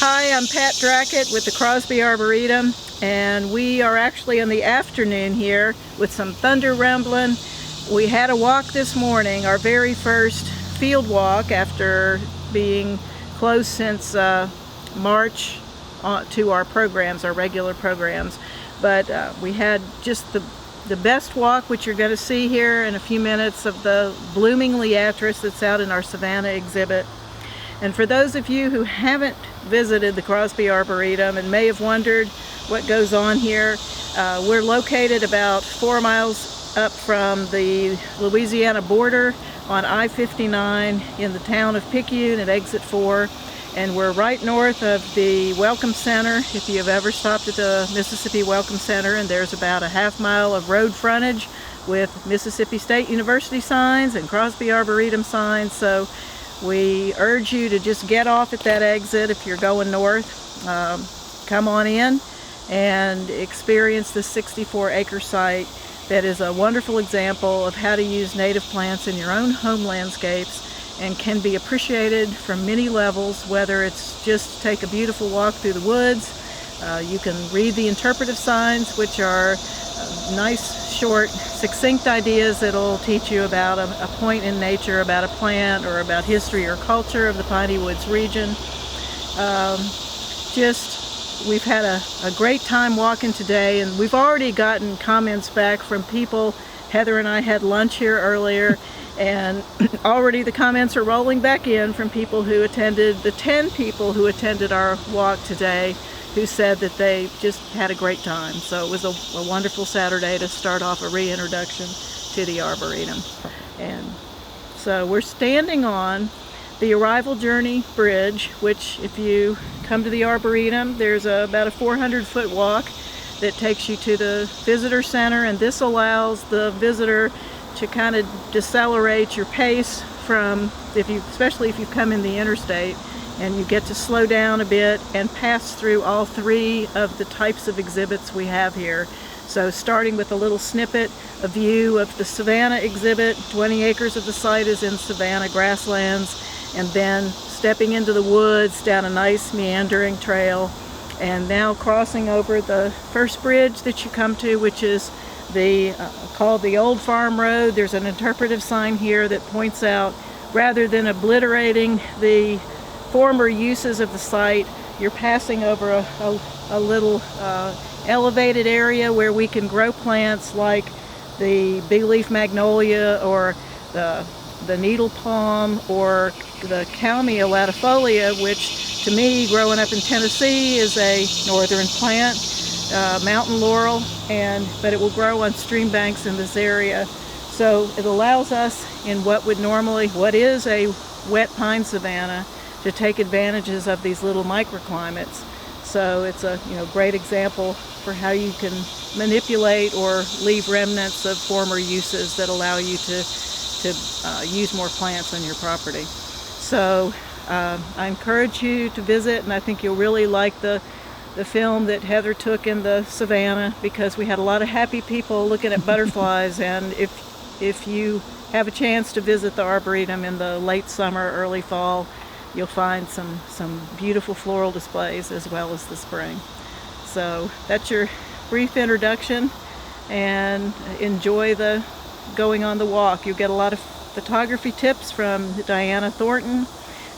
Hi, I'm Pat Drackett with the Crosby Arboretum, and we are actually in the afternoon here with some thunder rumbling. We had a walk this morning, our very first field walk after being closed since March to our programs, our regular programs. But we had just the best walk, which you're going to see here in a few minutes, of the blooming Liatris that's out in our Savanna exhibit. And for those of you who haven't visited the Crosby Arboretum and may have wondered what goes on here, we're located about 4 miles up from the Louisiana border on I-59 in the town of Picayune at exit 4. And we're right north of the Welcome Center, if you've ever stopped at the Mississippi Welcome Center, and there's about a half mile of road frontage with Mississippi State University signs and Crosby Arboretum signs. So we urge you to just get off at that exit if you're going north. Come on in and experience this 64-acre site that is a wonderful example of how to use native plants in your own home landscapes, and can be appreciated from many levels, whether it's just take a beautiful walk through the woods. You can read the interpretive signs, which are nice, short, succinct ideas that'll teach you about a point in nature, about a plant, or about history or culture of the Piney Woods region. We've had a great time walking today, and we've already gotten comments back from people. Heather and I had lunch here earlier, and already the comments are rolling back in from people who attended, the 10 people who attended our walk today, who said that they just had a great time. So it was a wonderful Saturday to start off a reintroduction to the Arboretum. And so we're standing on the Arrival Journey Bridge, which, if you come to the Arboretum, there's about a 400-foot walk that takes you to the visitor center, and this allows the visitor to kind of decelerate your pace from, especially if you've come in the interstate, and you get to slow down a bit and pass through all 3 of the types of exhibits we have here. So starting with a little snippet, a view of the Savanna exhibit, 20 acres of the site is in Savanna grasslands, and then stepping into the woods down a nice meandering trail, and now crossing over the first bridge that you come to, which is called the Old Farm Road. There's an interpretive sign here that points out, rather than obliterating the former uses of the site, you're passing over a little elevated area where we can grow plants like the big leaf magnolia, or the needle palm, or the Calmia latifolia, which to me, growing up in Tennessee, is a northern plant, mountain laurel, but it will grow on stream banks in this area. So it allows us, in what is a wet pine savanna, to take advantages of these little microclimates. So it's a great example for how you can manipulate or leave remnants of former uses that allow you to use more plants on your property. So I encourage you to visit, and I think you'll really like the film that Heather took in the Savanna, because we had a lot of happy people looking at butterflies. And if you have a chance to visit the Arboretum in the late summer, early fall, you'll find some beautiful floral displays as well as the spring. So that's your brief introduction, and enjoy the going on the walk. You'll get a lot of photography tips from Diana Thornton,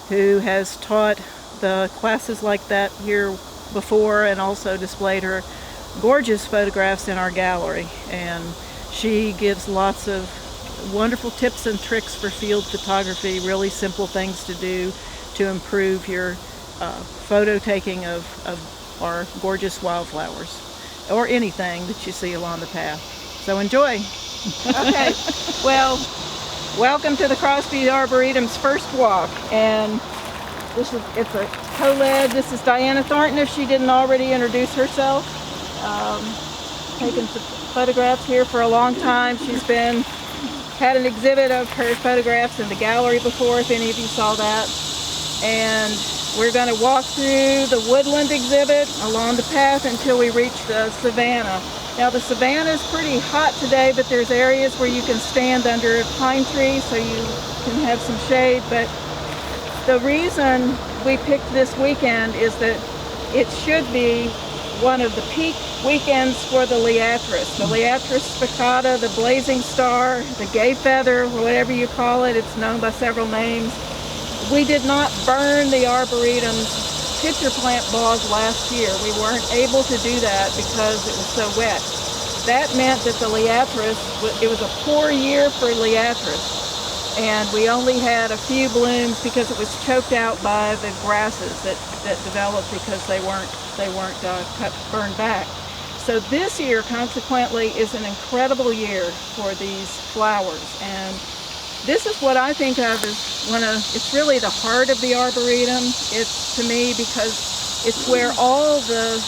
who has taught the classes like that here before, and also displayed her gorgeous photographs in our gallery. And she gives lots of wonderful tips and tricks for field photography, really simple things to do to improve your photo taking of our gorgeous wildflowers, or anything that you see along the path. So enjoy. Okay, well, welcome to the Crosby Arboretum's first walk, and it's a co-led. This is Diana Thornton, if she didn't already introduce herself. Taken photographs here for a long time. She's had an exhibit of her photographs in the gallery before, if any of you saw that. And we're going to walk through the woodland exhibit along the path until we reach the Savanna. Now the Savanna is pretty hot today, but there's areas where you can stand under a pine tree so you can have some shade. But The reason we picked this weekend is that it should be one of the peak weekends for the Liatris. The Liatris spicata, the blazing star, the gay feather, whatever you call it, it's known by several names. We did not burn the Arboretum's pitcher plant bog last year. We weren't able to do that because it was so wet. That meant that the Liatris, it was a poor year for Liatris. And we only had a few blooms because it was choked out by the grasses that developed because they weren't burned back. So this year, consequently, is an incredible year for these flowers. And this is what I think of as it's really the heart of the Arboretum. It's, to me, because it's where all the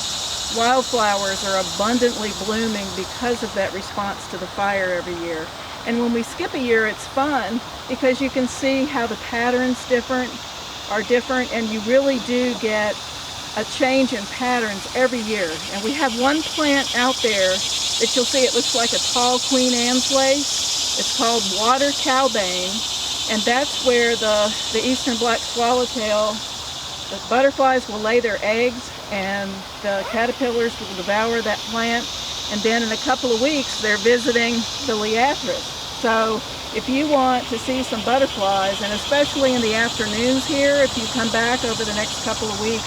wildflowers are abundantly blooming because of that response to the fire every year. And when we skip a year, it's fun because you can see how the patterns are different, and you really do get a change in patterns every year. And we have one plant out there that you'll see, it looks like a tall Queen Anne's lace. It's called water cowbane, and that's where the eastern black swallowtail, the butterflies will lay their eggs and the caterpillars will devour that plant. And then in a couple of weeks, they're visiting the Liatris. So if you want to see some butterflies, and especially in the afternoons here, if you come back over the next couple of weeks,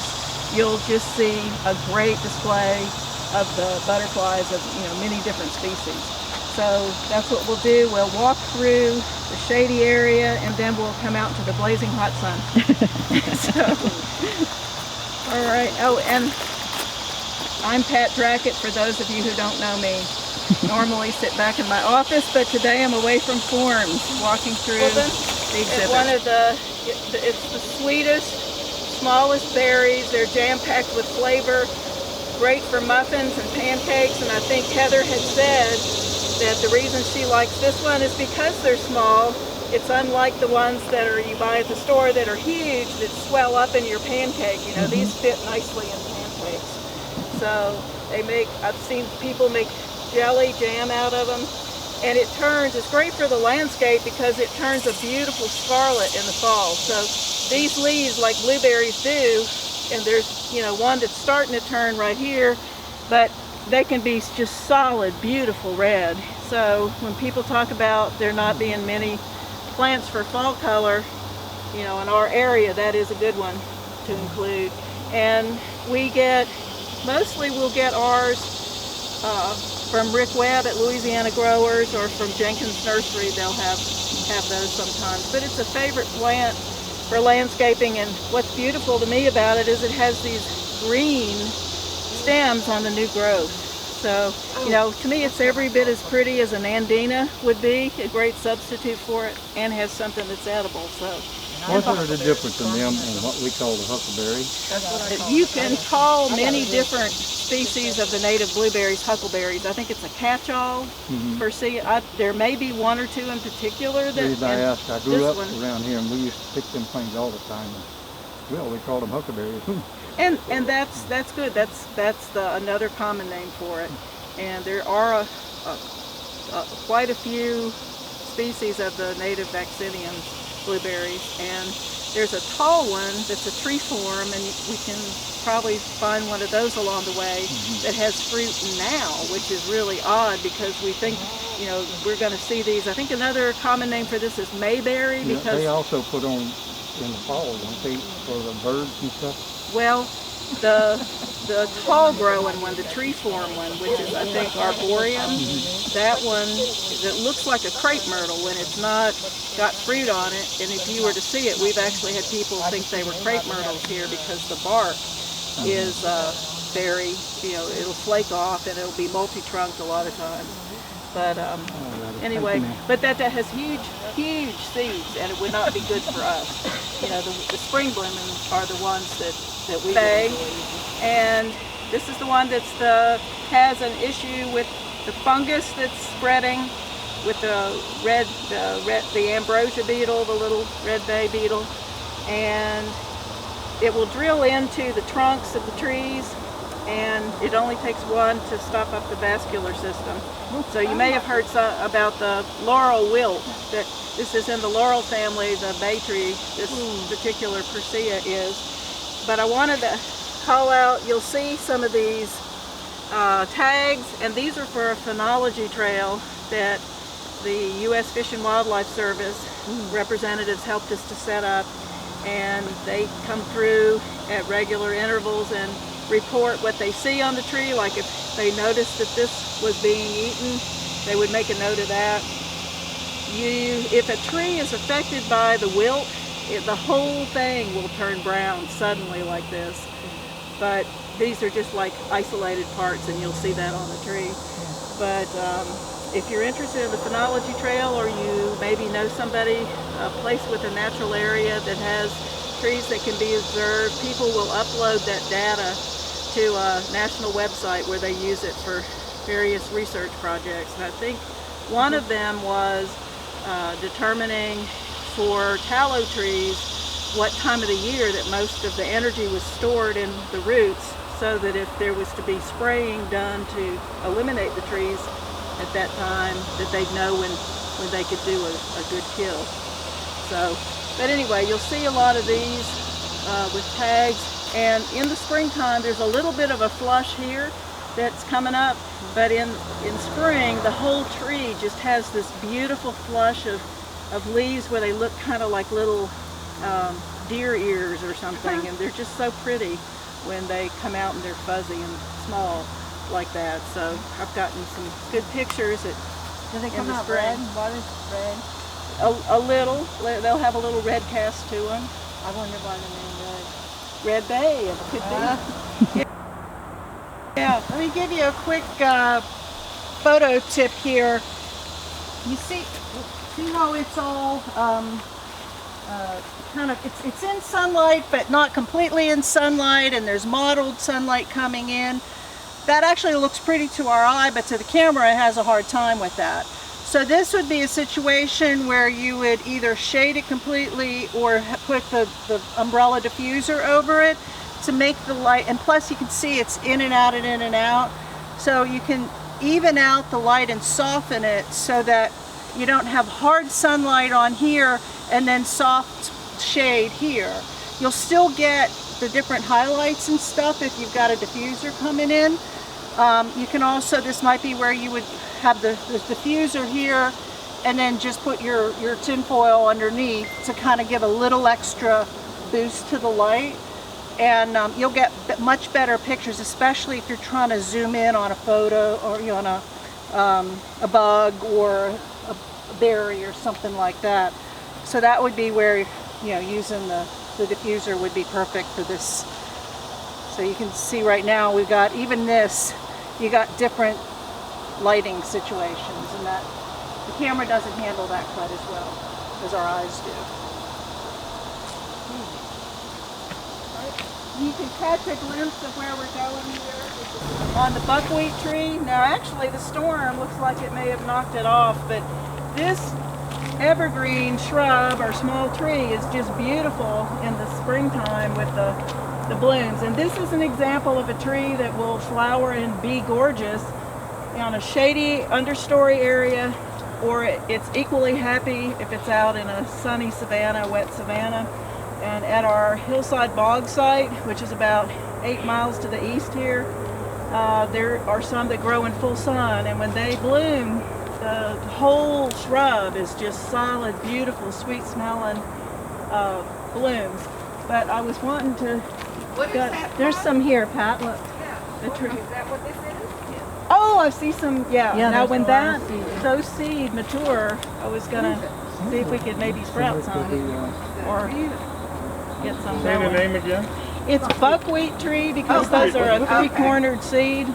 you'll just see a great display of the butterflies of many different species. So that's what we'll do. We'll walk through the shady area, and then we'll come out into the blazing hot sun. So, all right. Oh, and I'm Pat Drackett, for those of you who don't know me. Normally sit back in my office, but today I'm away from forms, walking through the exhibit. It's the sweetest, smallest berries. They're jam-packed with flavor, great for muffins and pancakes, and I think Heather had said that the reason she likes this one is because they're small. It's unlike the ones that you buy at the store that are huge, that swell up in your pancake. These fit nicely in pancakes. So I've seen people make jelly jam out of them, and it's great for the landscape because it turns a beautiful scarlet in the fall. So these leaves, like blueberries do, and there's one that's starting to turn right here, but they can be just solid, beautiful red. So when people talk about there not being many plants for fall color, in our area, that is a good one to include. And we'll get ours from Rick Webb at Louisiana Growers, or from Jenkins Nursery. They'll have those sometimes. But it's a favorite plant for landscaping, and what's beautiful to me about it is it has these green stems on the new growth. So, to me it's every bit as pretty as an Andina would be, a great substitute for it, and has something that's edible. So, what are the difference in them and what we call the huckleberry? You can call many different species of the native blueberries huckleberries. I think it's a catch-all. There may be one or two in particular that. The reason I asked, I grew up around here, and we used to pick them things all the time. We called them huckleberries. And that's good. That's another common name for it. And there are quite a few species of the native vaccinium blueberries, and there's a tall one that's a tree form, and we can probably find one of those along the way that has fruit now, which is really odd because we think we're going to see these. I think another common name for this is mayberry, because they also put on in the fall, don't they, for the birds and stuff? Well, the tall growing one, the tree form one, which is I think Arboretum, that one that looks like a crepe myrtle when it's not got fruit on it. And if you were to see it, we've actually had people think they were crepe myrtles here because the bark is very, it'll flake off and it'll be multi-trunked a lot of times. But anyway, but that has huge seeds, and it would not be good for us. The spring blooming are the ones that we say. And this is the one has an issue with the fungus that's spreading with the ambrosia beetle, the little red bay beetle, and it will drill into the trunks of the trees and it only takes one to stop up the vascular system. So you may have heard about the laurel wilt. That this is in the laurel family, the bay tree, this particular persea is. But I wanted to call out, you'll see some of these tags, and these are for a phenology trail that the U.S. Fish and Wildlife Service representatives helped us to set up, and they come through at regular intervals and report what they see on the tree. Like if they noticed that this was being eaten, they would make a note of that. If a tree is affected by the wilt, the whole thing will turn brown suddenly like this. But these are just like isolated parts, and you'll see that on the tree. But if you're interested in the phenology trail, or you maybe know somebody, a place with a natural area that has trees that can be observed, people will upload that data to a national website where they use it for various research projects. And I think one of them was determining for tallow trees what time of the year that most of the energy was stored in the roots, so that if there was to be spraying done to eliminate the trees at that time, that they'd know when they could do a good kill. So, but anyway, you'll see a lot of these with tags, and in the springtime there's a little bit of a flush here that's coming up, but in spring the whole tree just has this beautiful flush of leaves where they look kind of like little deer ears or something, and they're just so pretty when they come out and they're fuzzy and small like that. So I've gotten some good pictures Do they come out spring. red? What is red? A little. They'll have a little red cast to them. I wonder why the name Red Bay, it could be. Yeah, let me give you a quick photo tip here. You see how it's all kind of, it's in sunlight, but not completely in sunlight, and there's mottled sunlight coming in. That actually looks pretty to our eye, but to the camera it has a hard time with that. So this would be a situation where you would either shade it completely or put the umbrella diffuser over it to make the light, and plus you can see it's in and out and in and out. So you can even out the light and soften it so that you don't have hard sunlight on here and then soft shade here. You'll still get the different highlights and stuff if you've got a diffuser coming in. You can also, this might be where you would have the diffuser here and then just put your tin foil underneath to kind of give a little extra boost to the light. And you'll get much better pictures, especially if you're trying to zoom in on a photo, or on a bug or a berry or something like that. So that would be where using the diffuser would be perfect for this. So you can see right now we've got, even this, you got different lighting situations, and that the camera doesn't handle that quite as well as our eyes do. You can catch a glimpse of where we're going here on the buckwheat tree. Now actually the storm looks like it may have knocked it off, but this evergreen shrub or small tree is just beautiful in the springtime with the blooms. And this is an example of a tree that will flower and be gorgeous on a shady understory area, or it's equally happy if it's out in a sunny savanna, wet savanna. And at our hillside bog site, which is about 8 miles to the east here, there are some that grow in full sun, and when they bloom, the whole shrub is just solid, beautiful, sweet smelling blooms. But I was wanting to, there's some here, Pat, look. The tree. Is that what this is? Oh, I see some, yeah. Now when seed. those seed mature, I was gonna see if we could maybe sprout some, or get some Say the going. name again? It's buckwheat tree because those are a three-cornered seed,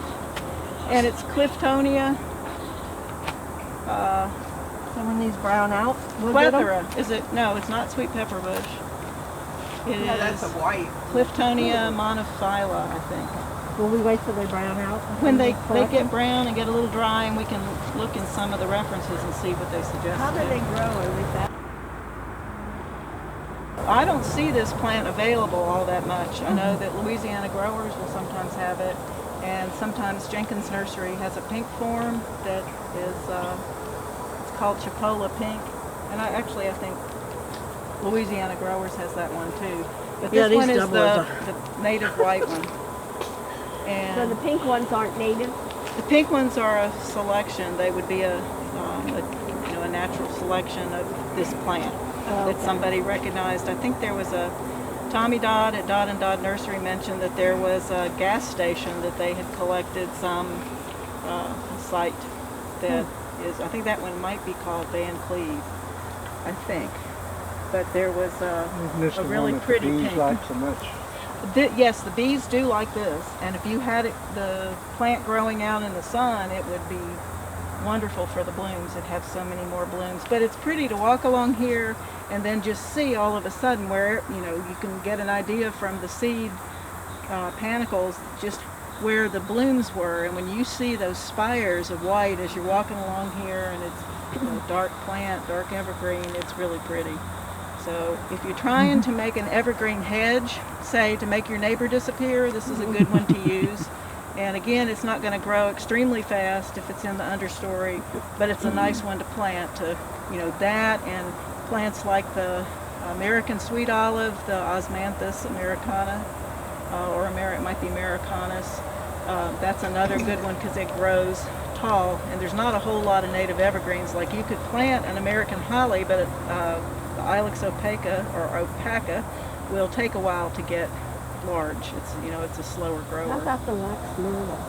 and it's Cliftonia. So when these brown out, we'll get 'em? Plethora. Is it? No, it's not sweet pepper bush. It is that's a white. Cliftonia monophylla, I think. Will we wait till they brown out? When they get brown and get a little dry, and we can look in some of the references and see what they suggest. How do they grow? Are they that? I don't see this plant available all that much. I know that Louisiana growers will sometimes have it, And sometimes Jenkins Nursery has a pink form that is, it's called Chipola Pink. And I think Louisiana Growers has that one too. But Yeah, this these one is doublers the native white one. And So the pink ones aren't native? the pink ones are a selection. They would be a natural selection of this plant that somebody recognized. I think there was a Tommy Dodd at Dodd and Dodd Nursery mentioned that there was a gas station that they had collected some site that is. I think that one might be called Van Cleve. I think, but there was a really pretty pink. Like so much. Yes, the bees do like this, and if you had the plant growing out in the sun, it would be wonderful for the blooms. It'd have so many more blooms. But it's pretty to walk along here and then just see all of a sudden where, you can get an idea from the seed panicles just where the blooms were. And when you see those spires of white as you're walking along here, and it's a dark plant, dark evergreen, it's really pretty. So if you're trying to make an evergreen hedge, say to make your neighbor disappear, this is a good one to use. And again, it's not going to grow extremely fast if it's in the understory, but it's a nice one to plant to, that and plants like the American sweet olive, the Osmanthus americana, or it might be americanus. That's another good one because it grows tall, and there's not a whole lot of native evergreens. Like you could plant an American holly, but the Ilex opaca or opaca will take a while to get large. It's a slower grower. How about the wax myrtle?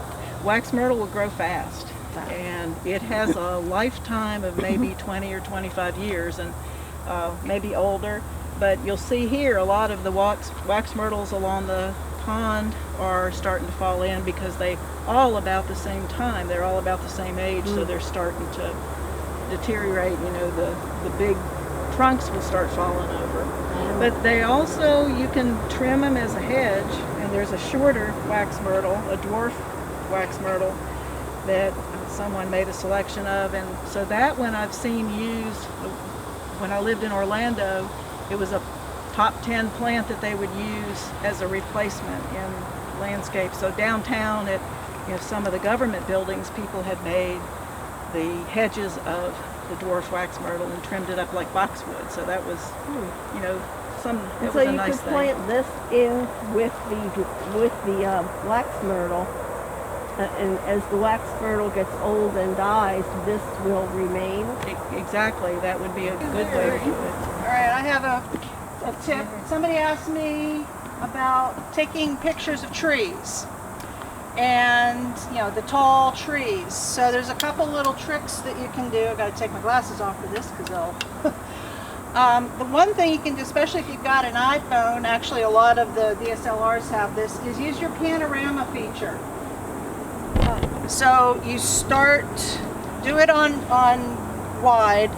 Wax myrtle will grow fast, and it has a lifetime of maybe 20 or 25 years, and maybe older. But you'll see here a lot of the wax myrtles along the pond are starting to fall in because they all about the same time. They're all about the same age, so they're starting to deteriorate. The big trunks will start falling over. But they also, you can trim them as a hedge, and there's a shorter wax myrtle, a dwarf wax myrtle, that someone made a selection of. And so that one I've seen used when I lived in Orlando. It was a top 10 plant that they would use as a replacement in landscape. So downtown at some of the government buildings, people had made the hedges of the dwarf wax myrtle and trimmed it up like boxwood. So that was, it was a nice thing. So you could plant this in with the wax myrtle, and as the wax myrtle gets old and dies, this will remain. Exactly, that would be a good way to do it. All right, I have a tip. Somebody asked me about taking pictures of trees and the tall trees. So there's a couple little tricks that you can do. I've got to take my glasses off for this because they'll the one thing you can do, especially if you've got an iPhone, actually a lot of the DSLRs have this, is use your panorama feature. So you do it on wide,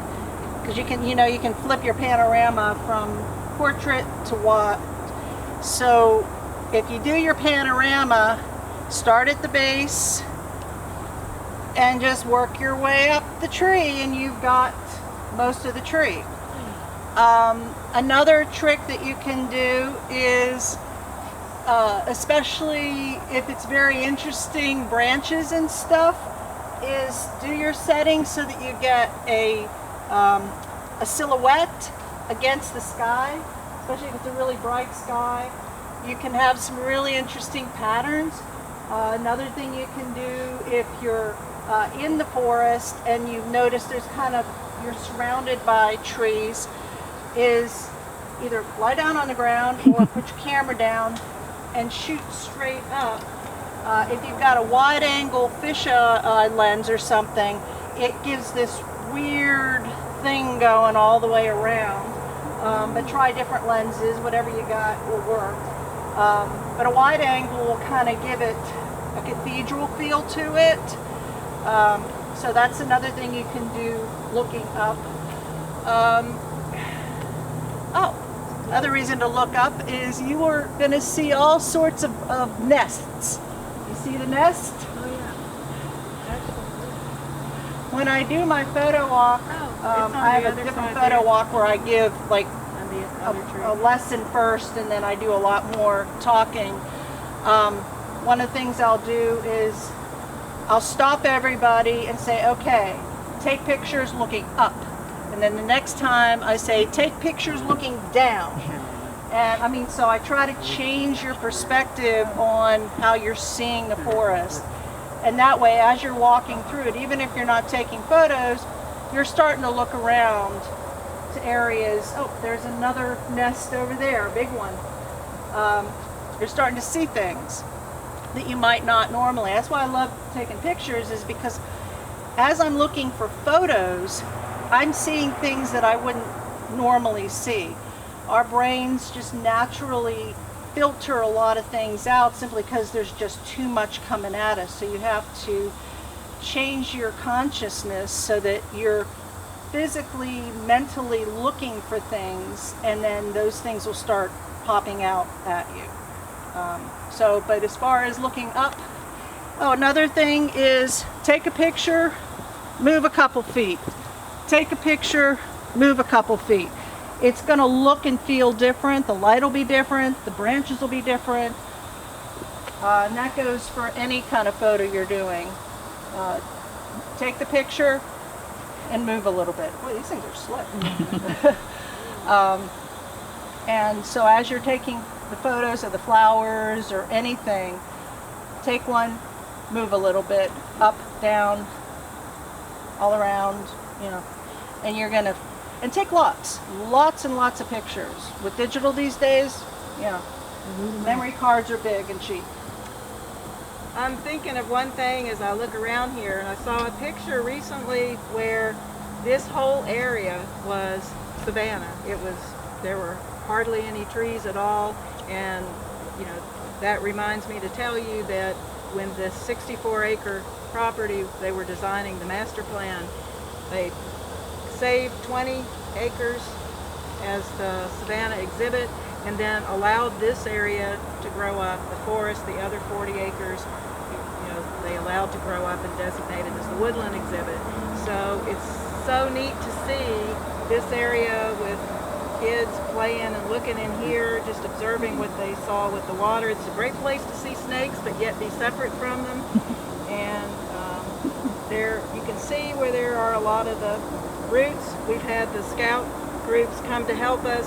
because you can flip your panorama from portrait to wide. So if you do your panorama, start at the base and just work your way up the tree, and you've got most of the tree. Another trick that you can do is, especially if it's very interesting branches and stuff, is do your settings so that you get a silhouette against the sky, especially if it's a really bright sky. You can have some really interesting patterns. Another thing you can do if you're in the forest and you notice you're surrounded by trees, is either lie down on the ground or put your camera down and shoot straight up. If you've got a wide angle fisheye lens or something, it gives this weird thing going all the way around. But try different lenses, whatever you got will work. But a wide angle will kind of give it a cathedral feel to it. So that's another thing you can do looking up. Another reason to look up is you are going to see all sorts of nests. You see the nest? Oh yeah. When I do my photo walk, I have a different photo walk where I give like a lesson first, and then I do a lot more talking. one of the things I'll do is I'll stop everybody and say, okay, take pictures looking up. And then the next time I say, take pictures looking down. And I mean, so I try to change your perspective on how you're seeing the forest. And that way, as you're walking through it, even if you're not taking photos, you're starting to look around to areas. Oh, there's another nest over there, a big one. You're starting to see things that you might not normally. That's why I love taking pictures, is because as I'm looking for photos, I'm seeing things that I wouldn't normally see. Our brains just naturally filter a lot of things out simply because there's just too much coming at us. So you have to change your consciousness so that you're physically, mentally looking for things, and then those things will start popping out at you. But as far as looking up, another thing is take a picture, move a couple feet. Take a picture, move a couple feet. It's going to look and feel different. The light will be different. The branches will be different. And that goes for any kind of photo you're doing. Take the picture and move a little bit. Boy, these things are slick. And so as you're taking the photos of the flowers or anything, take one, move a little bit, up, down, all around, and you're gonna, and take lots and lots of pictures. With digital these days, memory cards are big and cheap. I'm thinking of one thing as I look around here, and I saw a picture recently where this whole area was savanna. There were hardly any trees at all, and that reminds me to tell you that when this 64-acre property they were designing the master plan, they saved 20 acres as the Savanna Exhibit, and then allowed this area to grow up. The forest, the other 40 acres, they allowed to grow up and designated as the Woodland Exhibit. So it's so neat to see this area with kids playing and looking in here, just observing what they saw with the water. It's a great place to see snakes, but yet be separate from them. And there you can see where there are a lot of the roots. We've had the scout groups come to help us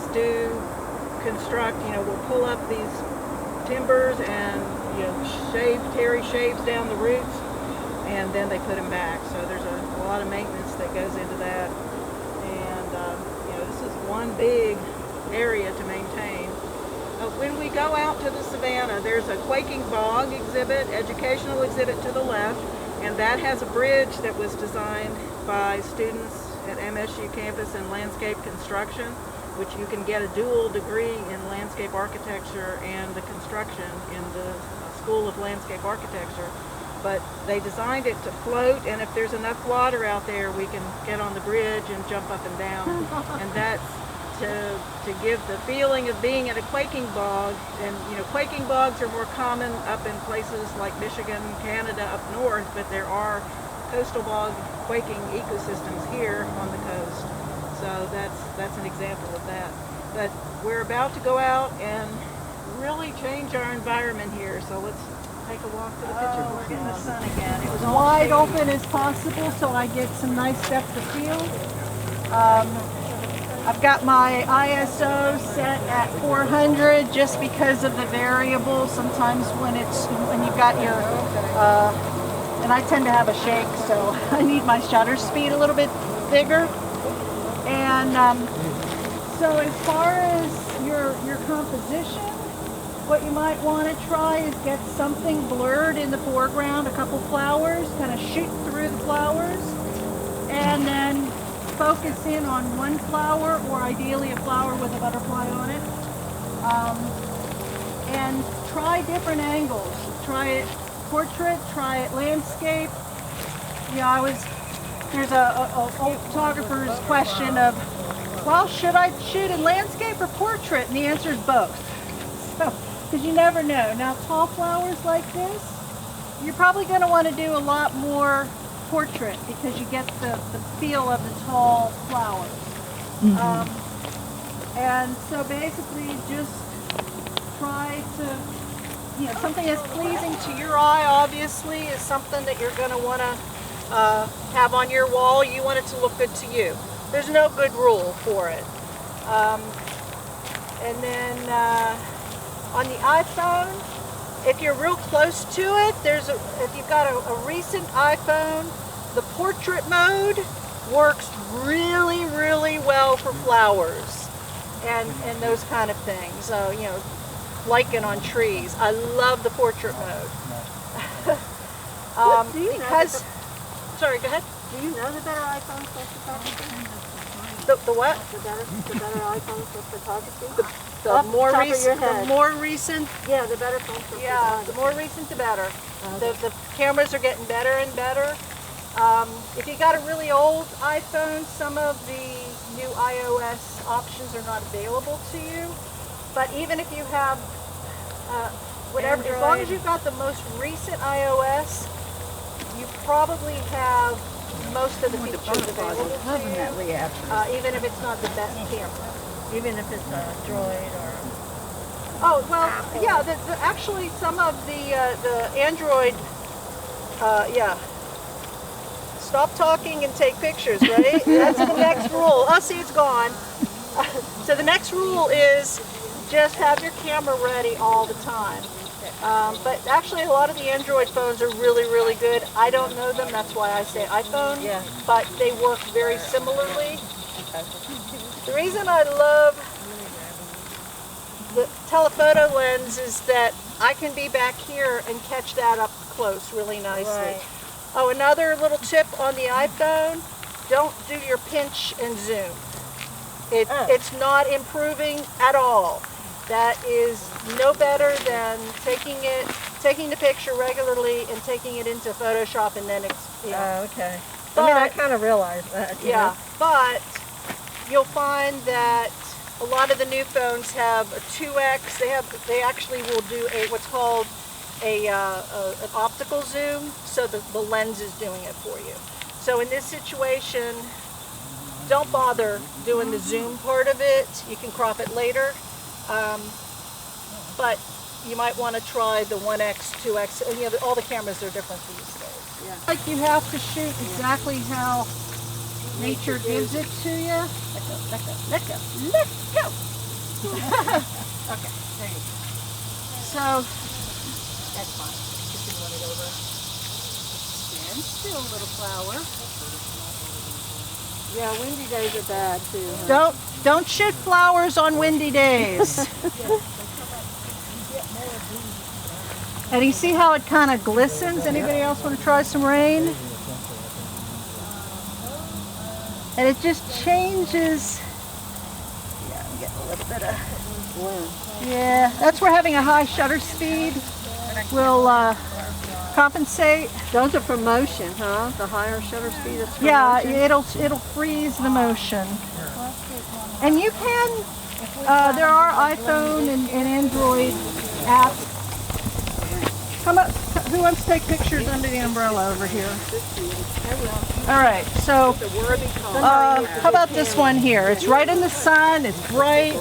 construct. We'll pull up these timbers and Terry shaves down the roots, and then they put them back. So there's a lot of maintenance that goes into that. And this is one big area to maintain. When we go out to the Savanna, there's a quaking bog exhibit, educational exhibit to the left, and that has a bridge that was designed by students at MSU campus in landscape construction, which you can get a dual degree in landscape architecture and the construction in the School of Landscape Architecture. But they designed it to float, and if there's enough water out there, we can get on the bridge and jump up and down. And that's to give the feeling of being in a quaking bog. And quaking bogs are more common up in places like Michigan, Canada, up north, but there are coastal bog quaking ecosystems here on the coast. So that's an example of that. But we're about to go out and really change our environment here. So let's take a walk to the picture board. We're getting the sun again. It was wide open as possible so I get some nice depth of field. I've got my ISO set at 400 just because of the variable. Sometimes when you've got your, and I tend to have a shake, so I need my shutter speed a little bit bigger. And so as far as your composition, what you might want to try is get something blurred in the foreground, a couple flowers, kind of shoot through the flowers, and then focus in on one flower, or ideally a flower with a butterfly on it, and try different angles. Try it portrait, try it landscape. There's a old photographer's question of, well, should I shoot in landscape or portrait? And the answer is both. So, because you never know. Now, tall flowers like this, you're probably going to want to do a lot more portrait because you get the feel of the tall flowers. Mm-hmm. And so basically just try to something that's pleasing to your eye, obviously, is something that you're going to want to have on your wall. You want it to look good to you. There's no good rule for it. And then on the iPhone, if you're real close to it, if you've got a recent iPhone, the portrait mode works really, really well for flowers and those kind of things. Lichen on trees. I love the portrait mode. Sorry, go ahead. Do you know the better iPhones for photography? The what? The better iPhones for photography? The more recent. Yeah, the better phones for photography. The more recent, the better. The cameras are getting better and better. If you got a really old iPhone, some of the new iOS options are not available to you. But even if you have whatever, as long as you've got the most recent iOS, you probably have most of the features available to you, even if it's not the best camera. Even if it's a Droid or... Oh, well, yeah, actually some of the Android, Stop talking and take pictures, right? That's the next rule. Oh, see, it's gone. So the next rule is just have your camera ready all the time. But actually a lot of the Android phones are really, really good. I don't know them, that's why I say iPhone, but they work very similarly. The reason I love the telephoto lens is that I can be back here and catch that up close really nicely. Right. Oh, another little tip on the iPhone, don't do your pinch and zoom. It's not improving at all. That is no better than taking the picture regularly and taking it into Photoshop and then okay. But, I kind of realized that. Yeah, but you'll find that a lot of the new phones have a 2x. They actually will do what's called an optical zoom, so the lens is doing it for you. So in this situation, don't bother doing the zoom part of it. You can crop it later. But you might want to try the 1x, 2x, all the cameras are different these days. Yeah. Like you have to shoot exactly how nature gives it to you. Let go. Okay, there you go. So, that's fine. You can run it over. Stand still, little flower. Yeah, windy days are bad too. Huh? Don't shoot flowers on windy days. And you see how it kind of glistens? Anybody else want to try some rain? And it just changes. Yeah, I'm getting a little bit of wind. Yeah, that's where having a high shutter speed will compensate. Those are for motion, huh? The higher shutter speed is for motion? It'll freeze the motion. And you can, there are iPhone and Android apps. Come up, who wants to take pictures under the umbrella over here? All right, so how about this one here? It's right in the sun, it's bright.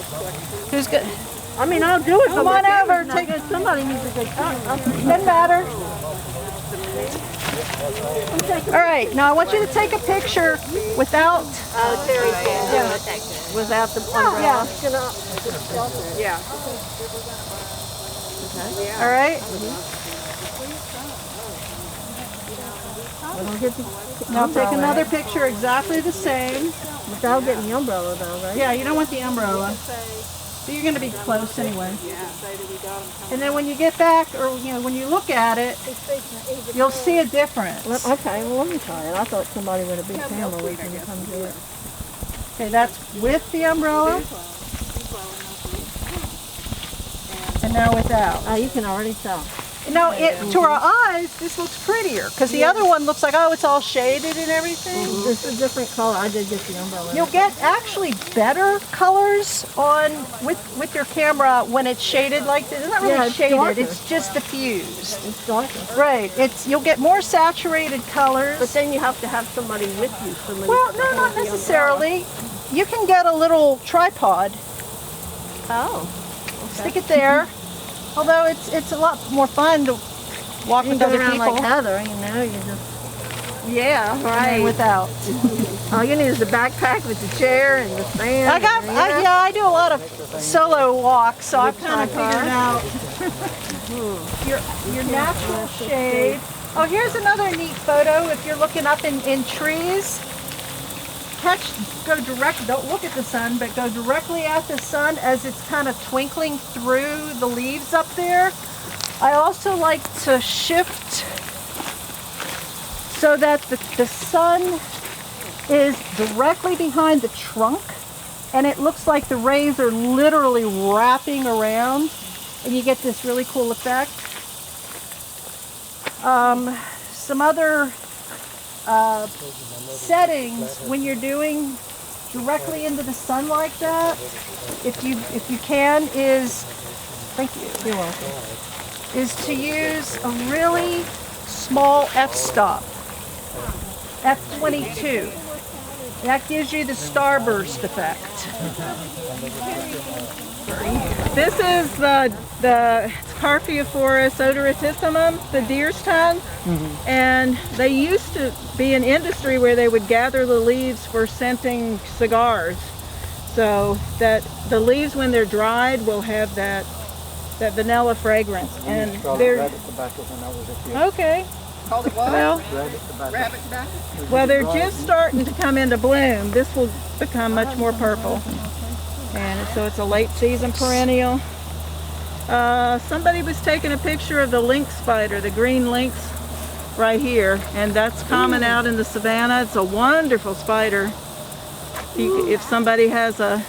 Who's good? I'll do it. Come on over. Take somebody needs to take doesn't matter. All right, now I want you to take a picture without without the umbrella. Yeah. All right. Now take another picture exactly the same. Without getting the umbrella though, right? Yeah, you don't want the umbrella. So you're going to be close anyway. And then when you get back, or when you look at it, you'll see a difference. Okay, well let me try it. I thought somebody with a big camera we can come to it. Okay, that's with the umbrella. And now without. Oh, you can already tell. Now, to our eyes, this looks prettier because the other one looks like, oh, it's all shaded and everything. It's a different color. I did get the umbrella. You'll get actually better colors on with your camera when it's shaded like this. It's not really shaded. Darker. It's just diffused. It's darker. Right. You'll get more saturated colors. But then you have to have somebody with you. Well, no, not necessarily. You can get a little tripod. Oh. Okay. Stick it there. Although it's a lot more fun to walk You with can go other around people. like Heather, you know, you just, Yeah, right. Without. all you need is the backpack with the chair and the stand. I do a lot of solo walks, so I've kind of car. figured out your natural shade. Oh, here's another neat photo. If you're looking up in trees, don't look at the sun, but go directly at the sun as it's kind of twinkling through the leaves up there. I also like to shift so that the sun is directly behind the trunk, and it looks like the rays are literally wrapping around, and you get this really cool effect. Some other settings when you're doing directly into the sun like that, if you can, is, thank you, you're welcome, is to use a really small f-stop, f22. That gives you the starburst effect. This is the Carpiophorus odoratissimum, the deer's tongue. And they used to be an industry where they would gather the leaves for scenting cigars. So that the leaves, when they're dried, will have that vanilla fragrance. And they're rabbit tobacco when I was a kid. okay. Called it what? Well, Rabbit tobacco. Rabbit tobacco? well, they're just starting to come into bloom. This will become much more purple. And so it's a late season perennial. Somebody was taking a picture of the lynx spider, the green lynx right here, and that's common out in the savanna. It's a wonderful spider. If somebody has a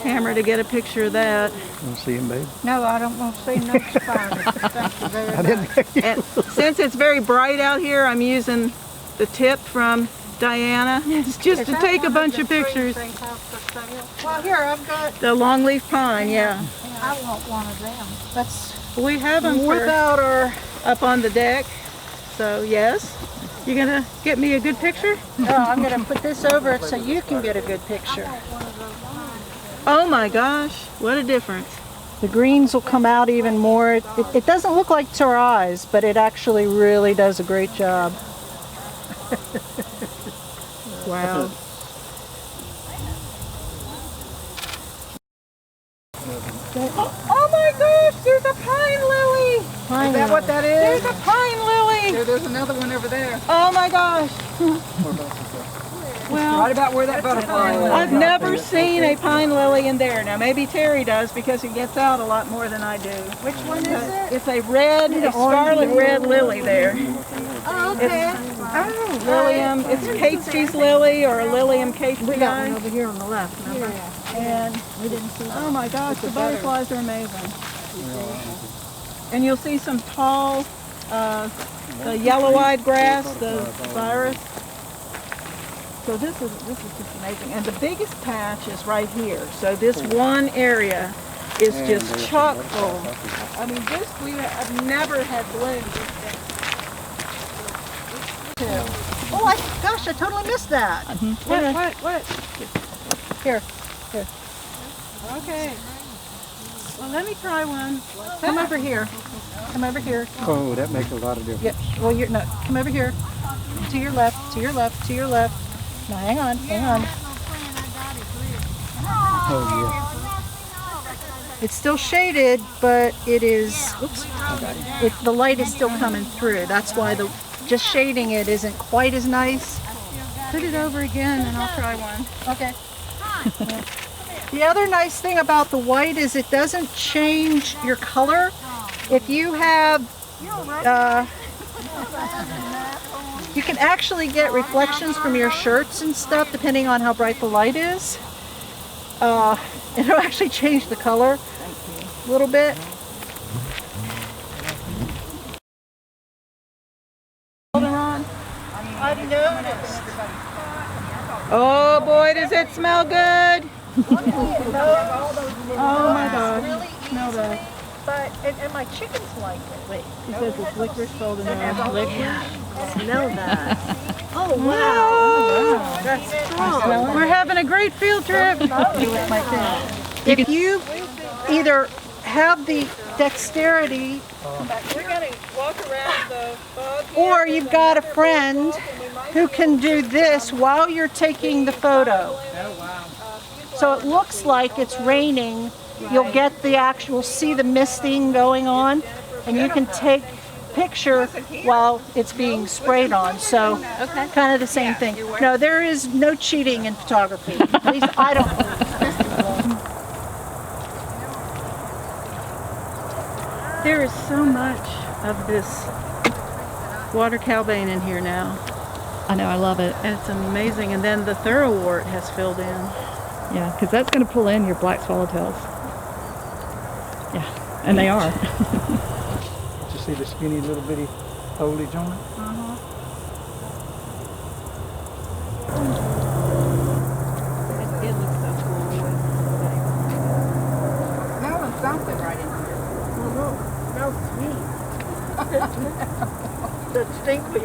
camera to get a picture of that. Want to see him, babe? No, I don't want to see no spiders. Thank you very much. And since it's very bright out here, I'm using the tip from Diana. It's just to take a bunch of pictures. Well, here, I've got, The longleaf pine, yeah. I want one of them. That's We have them without our, up on the deck. So yes, you gonna get me a good picture? I'm going to put this over it so you can get a good picture. Oh my gosh, what a difference. The greens will come out even more. It doesn't look like to our eyes, but it actually really does a great job. Wow. Oh my gosh, there's a pine lily. Is that what that is? There's a pine lily. There's another one over there. Oh my gosh. Well, Right about where that butterfly is. I've never seen a pine lily in there. Now maybe Terry does because he gets out a lot more than I do. Which one is it? It's a scarlet red lily there. Oh, okay. It's Lilium, it's Catesby's lily or a Lilium We got one catesby. over here on the left. Remember? And We didn't see that. oh my gosh, the butterflies are amazing. And you'll see some tall, the yellow-eyed grass, the virus. So this is just amazing. And the biggest patch is right here. So this one area is just chock full. I mean, I've never had blooms this big. Oh, gosh, I totally missed that. What? Here. Okay. Well, let me try one. Come over here. Come over here. Oh, that makes a lot of difference. Yep. Well, come over here. To your left, to your left, to your left. Now, hang on. Oh, It's still shaded, but it is, the light is still coming through. That's why just shading it isn't quite as nice. Put it over again and I'll try one. Okay. The other nice thing about the white is it doesn't change your color. If you have, you can actually get reflections from your shirts and stuff depending on how bright the light is. It'll actually change the color a little bit. I noticed. Oh boy, does it smell good. Oh my gosh. Smell that. But, and my chickens like it. Wait, She says it's licorice sold in there. Licorice. Smell that. oh wow. That's strong. We're having a great field trip. If you either have the dexterity, We're going to walk around the bog here. or you've got a friend who can do this while you're taking the photo. So it looks like it's raining. You'll get the actual, see the misting going on, and you can take picture while it's being sprayed on. So kind of the same thing. No, there is no cheating in photography. At least I don't believe. There is so much of this water cowbane in here now. I know, I love it. And it's amazing. And then the thoroughwort has filled in. Yeah, because that's going to pull in your black swallowtails. Yeah, and they are. Did you see the skinny little bitty foliage on it? It looks so cool. Smelling something right in here. Smells sweet. The stink we